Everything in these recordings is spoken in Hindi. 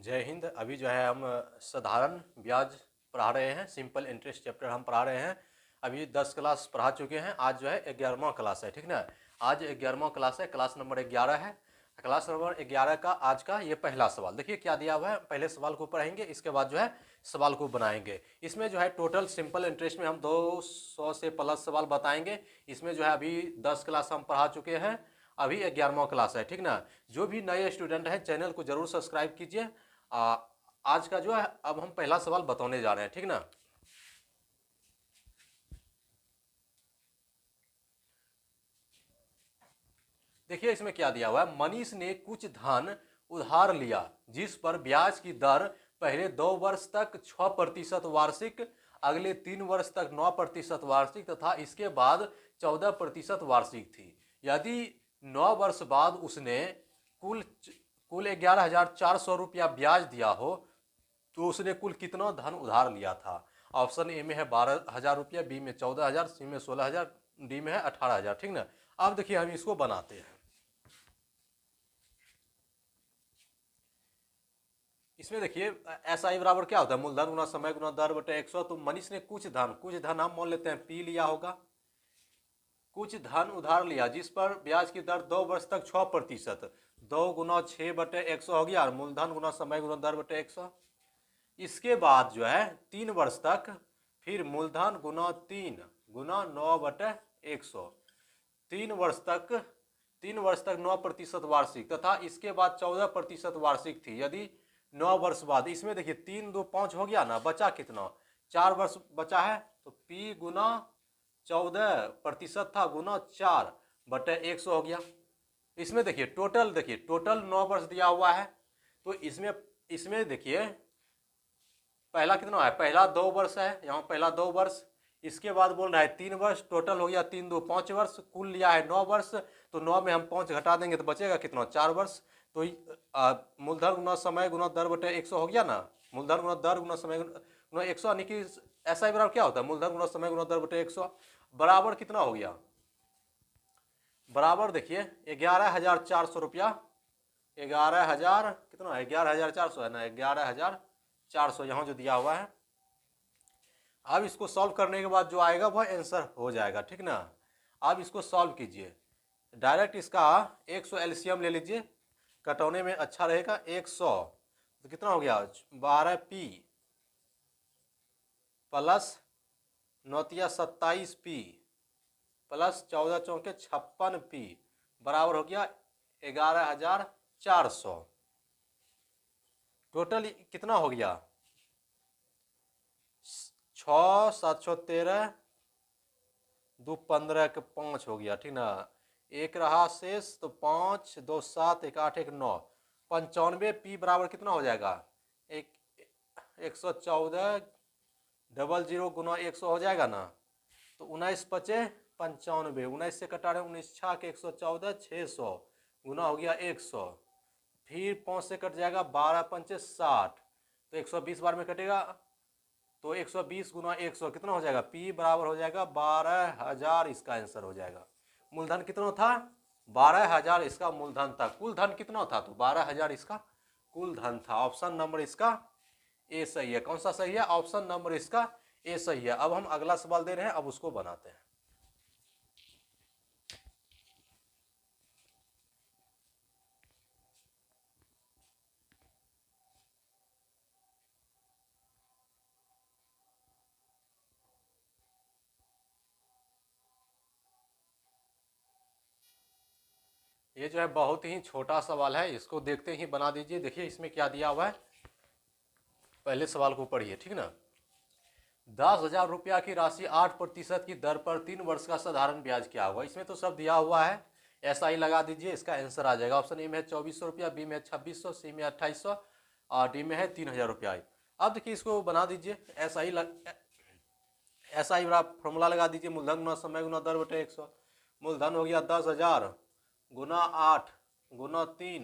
जय हिंद। अभी जो है हम साधारण ब्याज पढ़ा रहे हैं, सिंपल इंटरेस्ट चैप्टर हम पढ़ा रहे हैं। अभी 10 क्लास पढ़ा चुके हैं। आज जो है 11वां क्लास है, ठीक ना। आज 11वां क्लास है, क्लास नंबर 11 है। क्लास नंबर 11 का आज का ये पहला सवाल देखिए क्या दिया हुआ है। पहले सवाल को पढ़ेंगे, इसके बाद जो है सवाल को बनाएंगे। इसमें जो है टोटल सिंपल इंटरेस्ट में हम 200 से प्लस सवाल बताएंगे। इसमें जो है अभी 10 क्लास हम पढ़ा चुके हैं, अभी 11वां क्लास है, ठीक ना। जो भी नए स्टूडेंट हैं चैनल को जरूर सब्सक्राइब कीजिए। आज का जो है अब हम पहला सवाल बताने जा रहे हैं, ठीक ना। देखिए इसमें क्या दिया हुआ है। मनीष ने कुछ धन उधार लिया जिस पर ब्याज की दर पहले 2 वर्ष तक 6% वार्षिक, अगले 3 वर्ष तक 9% वार्षिक तथा इसके बाद 14% वार्षिक थी। यदि 9 वर्ष बाद उसने कुल कुल 11,400 रुपया ब्याज दिया हो तो उसने कुल कितना धन उधार लिया था। ऑप्शन ए में है 12,000 रुपया, बी में 14,000, सी में 16,000, डी में है 18,000, ठीक ना। अब देखिए हम इसको बनाते हैं। इसमें देखिए एस आई बराबर क्या होता है, मूलधन गुना समय गुना दर बटे 100। तो मनीष ने कुछ धन हम मान लेते हैं पी लिया होगा। कुछ धन उधार लिया जिस पर ब्याज की दर 2 वर्ष तक 6%, 2 गुना 6/100 हो गया, मूलधन गुना समय गुना दर बटे 100। इसके बाद जो है 3 वर्ष तक फिर मूलधन गुना 3 गुना 9/100। 3 वर्ष तक 9% वार्षिक तथा इसके बाद 14% वार्षिक थी। यदि 9 वर्ष बाद, इसमें देखिए 3 2 5 हो गया ना, बचा कितना, 4 वर्ष बचा है। तो P गुना 14% था गुना 4/100 हो गया। इसमें देखिए टोटल 9 वर्ष दिया हुआ है। तो इसमें देखिए पहला कितना है, पहला 2 वर्ष है, यहाँ पहला 2 वर्ष। इसके बाद बोल रहा है 3 वर्ष, टोटल हो गया 3 2 5 वर्ष, कुल लिया है 9 वर्ष। तो 9 में हम 5 घटा देंगे तो बचेगा कितना, 4 वर्ष। तो मूलधन गुना समय गुना दर बटे 100 हो गया ना। मूलधन गुना दर गुना समय गुना 100, यानी कि ऐसा ही बराबर क्या होता है, मूलधन गुना समय गुना दर बटे 100 बराबर कितना हो गया, बराबर देखिए 11,400 रुपया। 11,000 कितना है, 11,400 है ना, 11,400 यहाँ जो दिया हुआ है। अब इसको सॉल्व करने के बाद जो आएगा वह आंसर हो जाएगा, ठीक ना। अब इसको सॉल्व कीजिए डायरेक्ट, इसका 100 एलसीएम ले लीजिए, कटौने में अच्छा रहेगा। 100 तो कितना हो गया, 12P प्लस 9 27P प्लस 14 चौके 56P बराबर हो गया 11,400। टोटल कितना हो गया, 6 713 2 15 के 5 हो गया, ठीक ना। एक रहा शेष, तो 5 2 7 1 8 1 9, 95P बराबर कितना हो जाएगा, 114 गुना 100 हो जाएगा ना। तो 19 पचे 95, 19 से कटा रहे 19 छः के 114, 600 गुना हो गया 100, फिर 5 से कट जाएगा 12 पंचे 60, तो 120 बार में कटेगा। तो 120 गुना 100 कितना हो जाएगा, P बराबर हो जाएगा 12,000, इसका आंसर हो जाएगा। मूलधन कितना था, 12,000 इसका मूलधन था। कुल धन कितना था, तो 12,000 इसका कुल धन था। ऑप्शन नंबर इसका ए सही है। कौन सा सही है, ऑप्शन नंबर इसका ए सही है। अब हम अगला सवाल दे रहे हैं, अब उसको बनाते हैं। ये जो है बहुत ही छोटा सवाल है, इसको देखते ही बना दीजिए। देखिए इसमें क्या दिया हुआ है, पहले सवाल को पढ़िए, ठीक ना। 10,000 रुपया की राशि 8% की दर पर 3 वर्ष का साधारण ब्याज क्या होगा। इसमें तो सब दिया हुआ है, ऐसा ही लगा दीजिए, इसका आंसर आ जाएगा। ऑप्शन ए में है 2400 रुपया, बी में है 2600, सी में 2800 और डी में है 3,000 रुपया। अब देखिए इसको बना दीजिए, ऐसा ही बड़ा फॉर्मूला लगा दीजिए, मूलधन गुना समय गुना दर बटे 100। मूलधन हो गया 10,000 गुना 8 गुना 3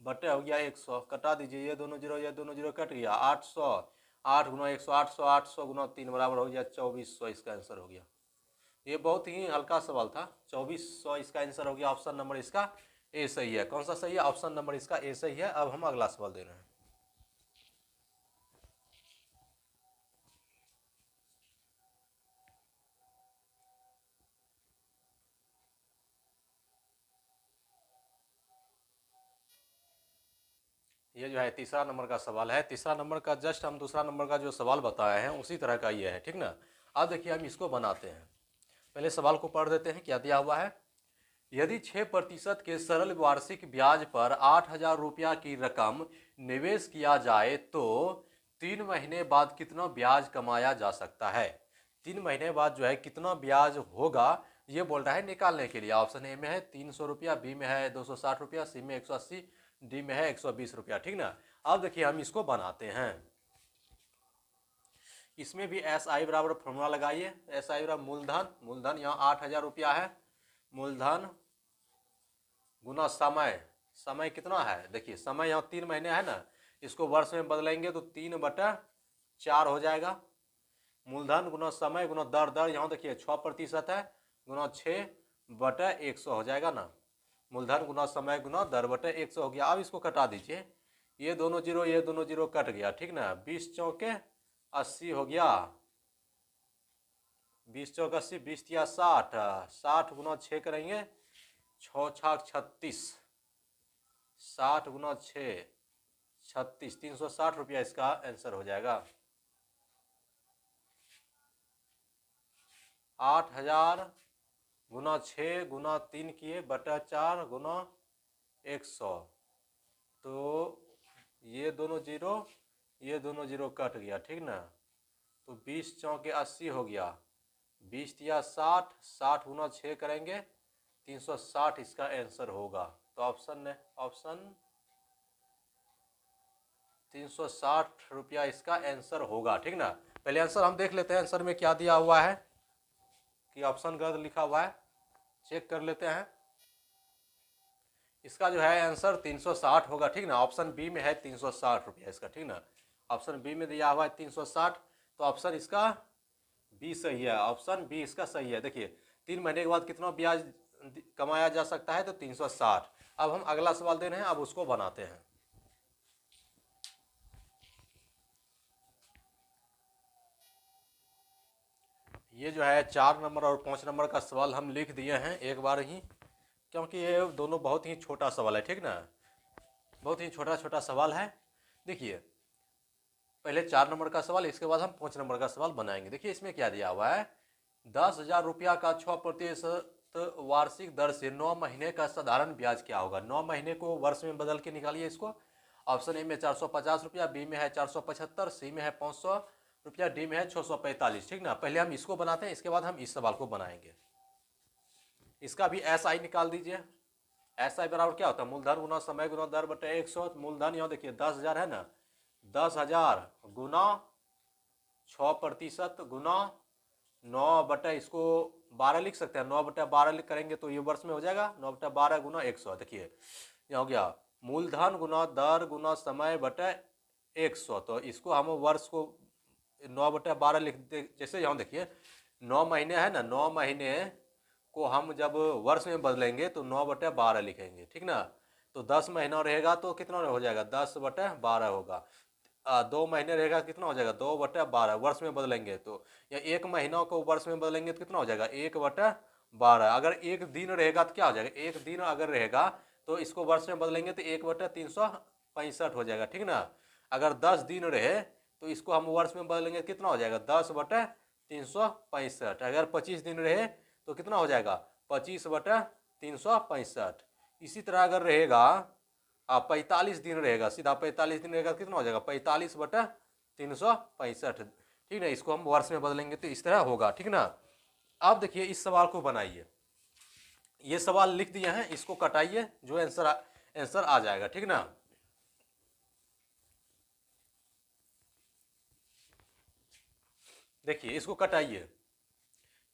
बटे हो गया 100, कटा दीजिए, ये दोनों जीरो कट गया, 800, 8 गुना 100 800, 800 गुना 3 बराबर हो गया 2400, इसका आंसर हो गया। ये बहुत ही हल्का सवाल था, 2400 इसका आंसर हो गया। ऑप्शन नंबर इसका ए सही है। कौन सा सही है, ऑप्शन नंबर इसका ए सही है। अब हम अगला सवाल दे रहे हैं। ये जो है तीसरा नंबर का सवाल है। तीसरा नंबर का जस्ट हम दूसरा नंबर का जो सवाल बताए हैं उसी तरह का ये है, ठीक ना। अब देखिए हम इसको बनाते हैं। पहले सवाल को पढ़ देते हैं क्या दिया हुआ है। यदि 6% के सरल वार्षिक ब्याज पर 8,000 रुपया की रकम निवेश किया जाए तो 3 महीने बाद कितना ब्याज कमाया जा सकता है। 3 महीने बाद जो है कितना ब्याज होगा ये बोल रहा है निकालने के लिए। ऑप्शन ए में है 300 रुपया, बी में है 260 रुपया, सी में 180, डी में है 120 रुपया, ठीक ना। अब देखिए हम इसको बनाते हैं। इसमें भी एस आई बराबर फॉर्मूला लगाइए। एस आई बराबर मूलधन, मूलधन यहाँ 8,000 रुपया है, मूलधन गुना समय। समय कितना है देखिए, समय यहाँ 3 महीने है ना, इसको वर्ष में बदलेंगे तो 3/4 हो जाएगा। मूलधन गुना समय गुना दर, दर यहाँ देखिए 6% है, गुना 6/100 हो जाएगा ना। मूलधन गुना समय गुना दर बटे 100 हो गया। अब इसको कटा दीजिए, ये दोनों जीरो कट गया, ठीक ना। 20 चौके 80 हो गया, 20 चौक 80, 20 या 60, 60 गुना 6 करेंगे 6 छाक 36, 60 गुना 6 36, 360 रुपया इसका आंसर हो जाएगा। 8,000 गुना 6 गुना 3 किए बटा 4 गुना 100, तो ये दोनों जीरो कट गया, ठीक ना। तो 20 चौके 80 हो गया, 20 या 60, 60 गुना 6 करेंगे 360 इसका आंसर होगा। तो ऑप्शन 360 रुपया इसका आंसर होगा, ठीक ना। पहले आंसर हम देख लेते हैं, आंसर में क्या दिया हुआ है कि ऑप्शन गलत लिखा हुआ है, चेक कर लेते हैं। इसका जो है आंसर 360 होगा, ठीक ना। ऑप्शन बी में है 360 रुपया इसका, ठीक ना। ऑप्शन बी में दिया हुआ है 360, तो ऑप्शन इसका बी सही है। ऑप्शन बी इसका सही है। देखिए 3 महीने के बाद कितना ब्याज कमाया जा सकता है, तो 360। अब हम अगला सवाल दे रहे हैं, अब उसको बनाते हैं। ये जो है 4 नंबर और 5 नंबर का सवाल हम लिख दिए हैं एक बार ही, क्योंकि ये दोनों बहुत ही छोटा सवाल है, ठीक ना। बहुत ही छोटा छोटा सवाल है। देखिए पहले 4 नंबर का सवाल, इसके बाद हम 5 नंबर का सवाल बनाएंगे। देखिए इसमें क्या दिया हुआ है, 10,000 रुपया का 6% वार्षिक दर से 9 महीने का साधारण ब्याज क्या होगा। 9 महीने को वर्ष में बदल के निकालिए इसको। ऑप्शन ए में 450 रुपया, बी में है 475, सी में है 500 रुपया, डी में है 645, ठीक ना। पहले हम इसको बनाते हैं, इसके बाद हम इस सवाल को बनाएंगे। इसका भी एस आई निकाल दीजिए। एस आई बराबर क्या होता है, मूलधन गुना समय गुना दर बटे 100। मूलधन यहाँ देखिए 10,000 है ना, 10,000 गुना 6% गुना 9 इसको 12 लिख सकते हैं, 9/12 करेंगे तो ये वर्ष में हो जाएगा। 9/12 गुना 100, देखिए यहाँ हो गया मूलधन गुना दर गुना समय बटे 100, तो इसको हम वर्ष को 9/12 लिख दे। जैसे यहाँ देखिए 9 महीने है ना, 9 महीने को हम जब वर्ष में बदलेंगे तो 9/12 लिखेंगे, ठीक ना। तो 10 महीना रहेगा तो कितना हो जाएगा, 10/12 होगा। 2 महीने रहेगा कितना हो जाएगा, 2/12 वर्ष में बदलेंगे तो, या 1 महीना को वर्ष में बदलेंगे तो कितना हो जाएगा, 1/12। अगर एक दिन रहेगा तो क्या हो जाएगा, एक दिन अगर रहेगा तो इसको वर्ष में बदलेंगे तो 1/365 हो जाएगा, ठीक ना। अगर 10 दिन रहे तो इसको हम वर्ष में बदलेंगे कितना हो जाएगा, 10/365। अगर 25 दिन रहे तो कितना हो जाएगा, 25/365। इसी तरह अगर रहेगा 45 दिन रहेगा, सीधा 45 दिन रहेगा, कितना हो जाएगा, 45/365, ठीक ना। इसको हम वर्ष में बदलेंगे तो इस तरह होगा, ठीक ना। अब देखिए इस सवाल को बनाइए। ये सवाल लिख दिए हैं, इसको कटाइए, जो आंसर आ जाएगा, ठीक ना। देखिए इसको कटाइए,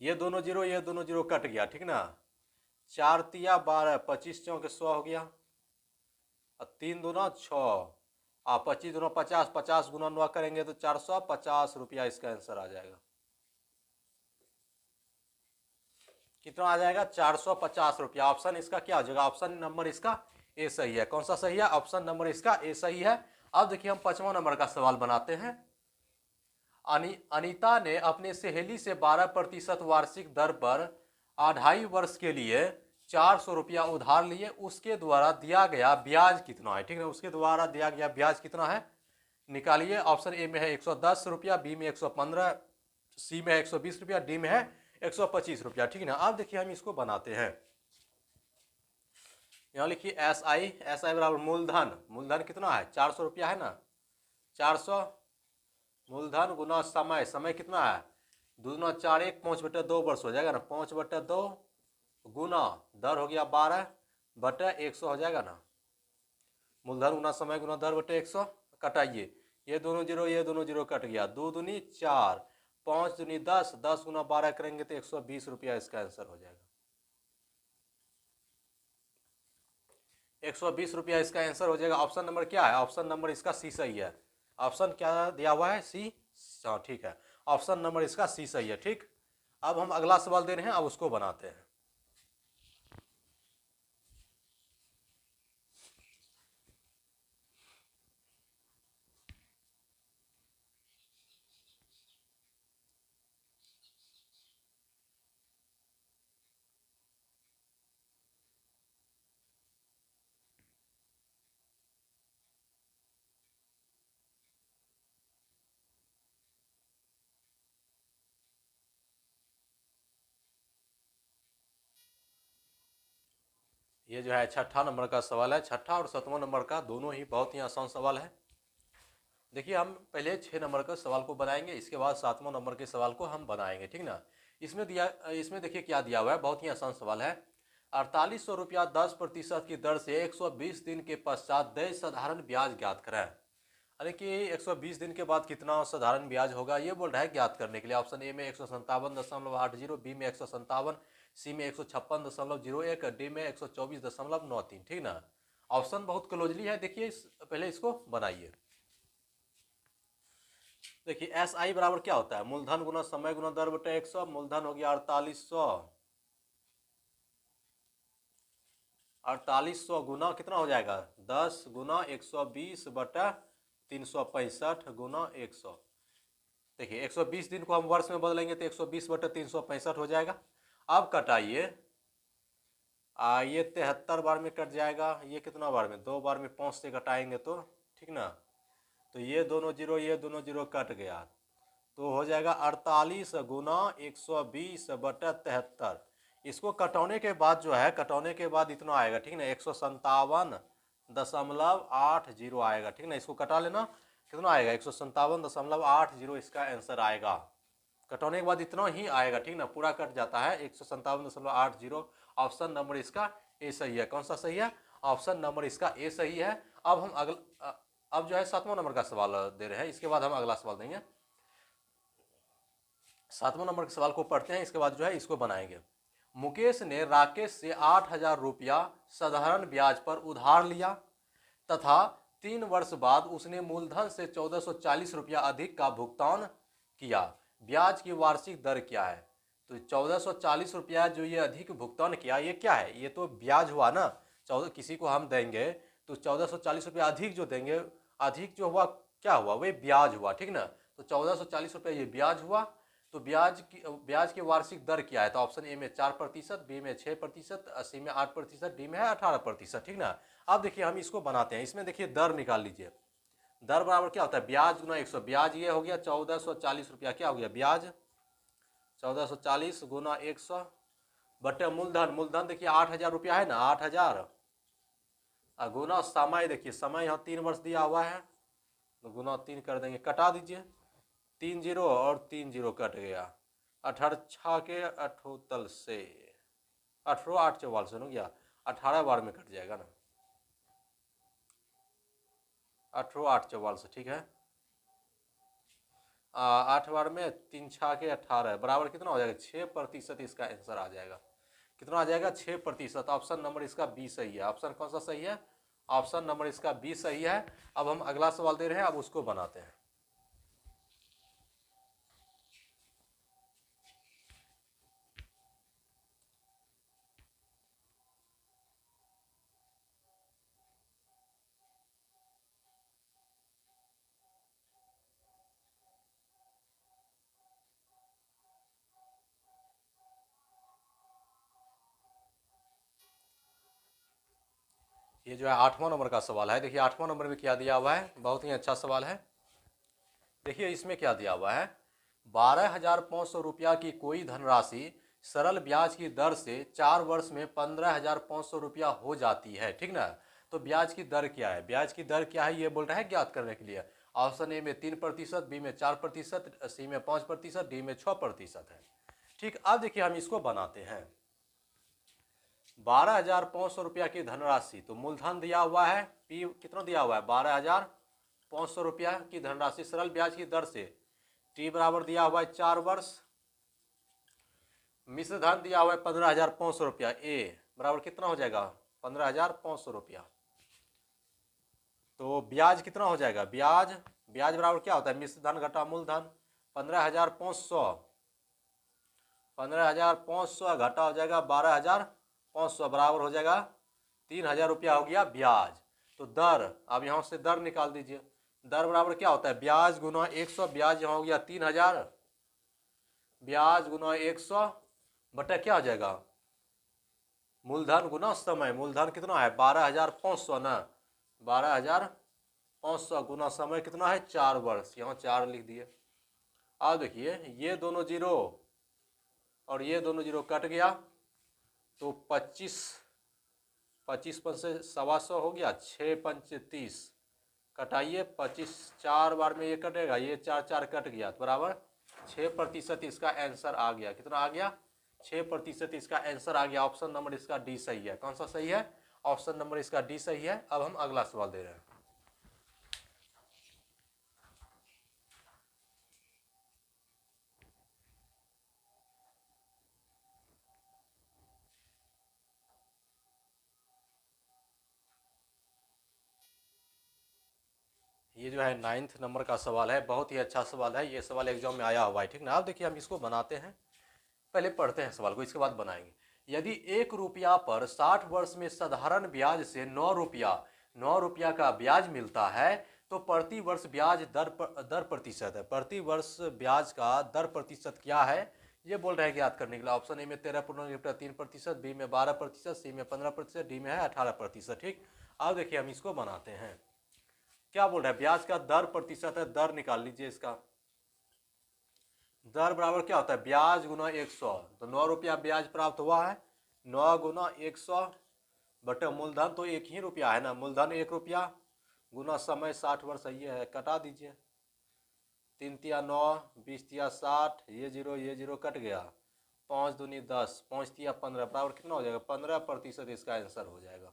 ये दोनों जीरो कट गया, ठीक ना। 4 तिया 12, 25 चौके 100 हो गया, 3 दूना 6, 25 दूना 50, 50 गुना 9 करेंगे तो 450 रुपया इसका आंसर आ जाएगा। कितना आ जाएगा, 450 रुपया। ऑप्शन इसका क्या हो जाएगा, ऑप्शन नंबर इसका ए सही है। कौन सा सही है, ऑप्शन नंबर इसका ए सही है। अब देखिए हम 5वां नंबर का सवाल बनाते हैं। अनीता ने अपने सहेली से 12% वार्षिक दर पर 2.5 वर्ष के लिए 400 रुपया उधार लिए, उसके द्वारा दिया गया ब्याज कितना है, ठीक है, उसके द्वारा दिया गया ब्याज कितना है निकालिए। ऑप्शन ए में है 110 रुपया, बी में 115, सी में है 120 रुपया, डी में है 125 रुपया, ठीक है ना। अब देखिए हम इसको बनाते हैं। यहाँ लिखिए एस आई बराबर मूलधन, मूलधन कितना है 400 रुपया है ना, 400 मूलधन गुना समय, समय कितना है 2×4 = 5/2 वर्ष हो जाएगा ना, 5/2 गुना दर हो गया 12/100 हो जाएगा ना। मूलधन गुना समय गुना दर बटे 100, कटाइए ये दोनों जीरो ये दोनों जीरो कट गया, 2 दूनी 4, 5 दूनी 10, 10 गुना 12 करेंगे तो 120 रुपया इसका आंसर हो जाएगा। 120 रुपया इसका आंसर हो जाएगा। ऑप्शन नंबर क्या है, ऑप्शन नंबर इसका सी सही है। ऑप्शन क्या दिया हुआ है, सी, हाँ ठीक है, ऑप्शन नंबर इसका सी सही है। ठीक, अब हम अगला सवाल दे रहे हैं, अब उसको बनाते हैं। ये जो है छठा नंबर का सवाल है। छठा और 7वां नंबर का दोनों ही बहुत ही आसान सवाल है। देखिए हम पहले 6 नंबर के सवाल को बनाएंगे, इसके बाद 7वां नंबर के सवाल को हम बनाएंगे, ठीक ना। इसमें देखिए क्या दिया हुआ है, बहुत ही आसान सवाल है। 4800 रुपया 10% की दर से 120 दिन के पश्चात देय साधारण ब्याज ज्ञात करें। यानी कि 120 दिन के बाद कितना साधारण ब्याज होगा ये बोल रहा है ज्ञात करने के लिए। ऑप्शन ए में 157.80, बी में 157, सी में 156.01, डी में 124.93, ठीक ना। ऑप्शन बहुत क्लोजली है, देखिए पहले इसको बनाइए। देखिए एस आई बराबर क्या होता है, मूलधन गुना समय गुना दर बटे 100। मूलधन हो गया 4800, 4800 गुना कितना हो जाएगा 10 गुना 120 बटा 365 गुना 100। देखिए 120 दिन को हम वर्ष में बदलेंगे तो 120 बटे 365 हो जाएगा। अब कटाइए, ये 73 बार में कट जाएगा, ये कितना बार में 2 बार में 5 से घटाएंगे तो, ठीक ना। तो ये दोनों जीरो कट गया, तो हो जाएगा 48 गुना 120 बटा 73। इसको कटौने के बाद जो है, कटौने के बाद इतना आएगा, ठीक ना, 157.80 आएगा, ठीक ना। इसको कटा लेना, कितना आएगा 157.80 इसका आंसर आएगा। कटौने के बाद इतना ही आएगा, ठीक ना, पूरा कट जाता है 157.80। ऑप्शन नंबर इसका ए सही है। कौन सा सही है, ऑप्शन नंबर इसका ए सही है। अब हम अब जो है 7वां नंबर का सवाल दे रहे हैं, इसके बाद हम अगला सवाल देंगे। 7वां नंबर के सवाल को पढ़ते हैं, इसके बाद जो है इसको बनाएंगे। मुकेश ने राकेश से 8000 रुपया साधारण ब्याज पर उधार लिया तथा 3 वर्ष बाद उसने मूलधन से 1440 रुपया अधिक का भुगतान किया। ब्याज की वार्षिक दर क्या है। तो 1440 रुपया जो ये अधिक भुगतान किया, ये क्या है, ये तो ब्याज हुआ ना। 14 किसी को हम देंगे तो 1440 रुपया अधिक जो देंगे, अधिक जो हुआ क्या हुआ, वही ब्याज हुआ, ठीक ना। तो 1440 रुपया ये ब्याज हुआ। तो ब्याज की वार्षिक दर क्या है, तो ऑप्शन ए में 4%, बी में 6%, सी में 8%, डी में है 18%, ठीक ना। अब देखिए हम इसको बनाते हैं। इसमें देखिए दर निकाल लीजिए। दर बराबर क्या होता है, ब्याज गुना 100। ब्याज ये हो गया 1440 रुपया, क्या हो गया ब्याज 1440 गुना 100 बटे मूलधन। मूलधन देखिए 8000 रुपया है ना, 8000 गुना समय, देखिए समय यहाँ 3 वर्ष दिया हुआ है, तो गुना 3 कर देंगे, कटा दीजिए 3 जीरो और 3 जीरो कट गया। 18 के 78 से 18 8 44 हो गया, 18 बार में कट जाएगा ना, 18 8 44, ठीक है। 8 बार में 3 6 के 18 बराबर कितना हो जाएगा 6%, इसका आंसर आ जाएगा। कितना आ जाएगा 6%। ऑप्शन नंबर इसका बी सही है। ऑप्शन कौन सा सही है, ऑप्शन नंबर इसका बी सही है। अब हम अगला सवाल दे रहे हैं, अब उसको बनाते हैं। ये जो है 8वां नंबर का सवाल है। देखिए 8वां नंबर में क्या दिया हुआ है, बहुत ही अच्छा सवाल है। देखिए इसमें क्या दिया हुआ है, 12,500 रुपया की कोई धनराशि सरल ब्याज की दर से 4 वर्ष में 15,500 रुपया हो जाती है, ठीक ना। तो ब्याज की दर क्या है, ब्याज की दर क्या है ये बोल रहा है ज्ञात करने के लिए। ऑप्शन ए में 3%, बी में 4%, सी में 5%, डी में 6% है। ठीक, अब देखिए हम इसको बनाते हैं। 12,500 रुपया की धनराशि, तो मूलधन दिया हुआ है, पी कितना दिया हुआ है 12,500 रुपया की धनराशि सरल ब्याज की दर से, टी बराबर दिया हुआ है 4 वर्ष, मिश्र धन दिया हुआ है 15,500 रुपया, ए बराबर कितना हो जाएगा 15,500 रुपया। तो ब्याज कितना हो जाएगा, ब्याज ब्याज बराबर क्या होता है, मिश्र धन घटा मूलधन। 15,500 घटा हो जाएगा 12,500 बराबर हो जाएगा 3,000 रुपया हो गया ब्याज। तो दर, अब यहाँ से दर निकाल दीजिए। दर बराबर क्या होता है, ब्याज गुना 100, ब्याज यहाँ हो गया 3,000, ब्याज गुना 100 बटा क्या हो जाएगा मूलधन गुना समय। मूलधन कितना है 12,500 ना, 12,500 गुना समय कितना है 4 वर्ष, यहाँ 4 लिख दिए। अब देखिए ये दोनों जीरो और ये दोनों जीरो कट गया, तो 25 5 से 125 हो गया, 6 5 30 कटाइए, 25 4 बार में ये कटेगा, ये 4 4 कट गया, तो बराबर 6% इसका आंसर आ गया। कितना आ गया 6% इसका आंसर आ गया। ऑप्शन नंबर इसका डी सही है। कौन सा सही है, ऑप्शन नंबर इसका डी सही है। अब हम अगला सवाल दे रहे हैं। ये जो है 9th नंबर का सवाल है, बहुत ही अच्छा सवाल है। ये सवाल एग्जाम में आया हुआ है, ठीक ना। अब देखिए हम इसको बनाते हैं, पहले पढ़ते हैं सवाल को, इसके बाद बनाएंगे। यदि 1 रुपया पर 60 वर्ष में साधारण ब्याज से 9 रुपया का ब्याज मिलता है, तो प्रति वर्ष ब्याज दर प्रतिशत है। प्रति वर्ष ब्याज का दर प्रतिशत क्या है ये बोल रहे हैं याद करने के लिए। ऑप्शन ए में 13.3%, बी में 12%, सी में 15%, डी में है 18%। ठीक, अब देखिए हम इसको बनाते हैं। क्या बोल रहा है, ब्याज का दर प्रतिशत है, दर निकाल लीजिए इसका। दर बराबर क्या होता है, ब्याज गुना 100, तो 9 रुपया ब्याज प्राप्त हुआ है, 9 गुना 100 बटे मूलधन तो 1 ही रुपया है ना, मूलधन 1 रुपया गुना समय 60 वर्ष, ये है, कटा दीजिए। 3 तिया 9, 20 तिया 60, ये जीरो कट गया, 5 दूनी 10, 5 तिया 15 बराबर कितना हो जाएगा 15% इसका आंसर हो जाएगा।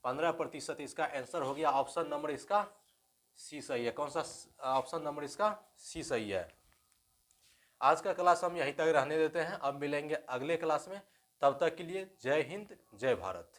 15% इसका आंसर हो गया। ऑप्शन नंबर इसका सी सही है। कौन सा ऑप्शन नंबर इसका सी सही है। आज का क्लास हम यहीं तक रहने देते हैं, अब मिलेंगे अगले क्लास में। तब तक के लिए जय हिंद जय भारत।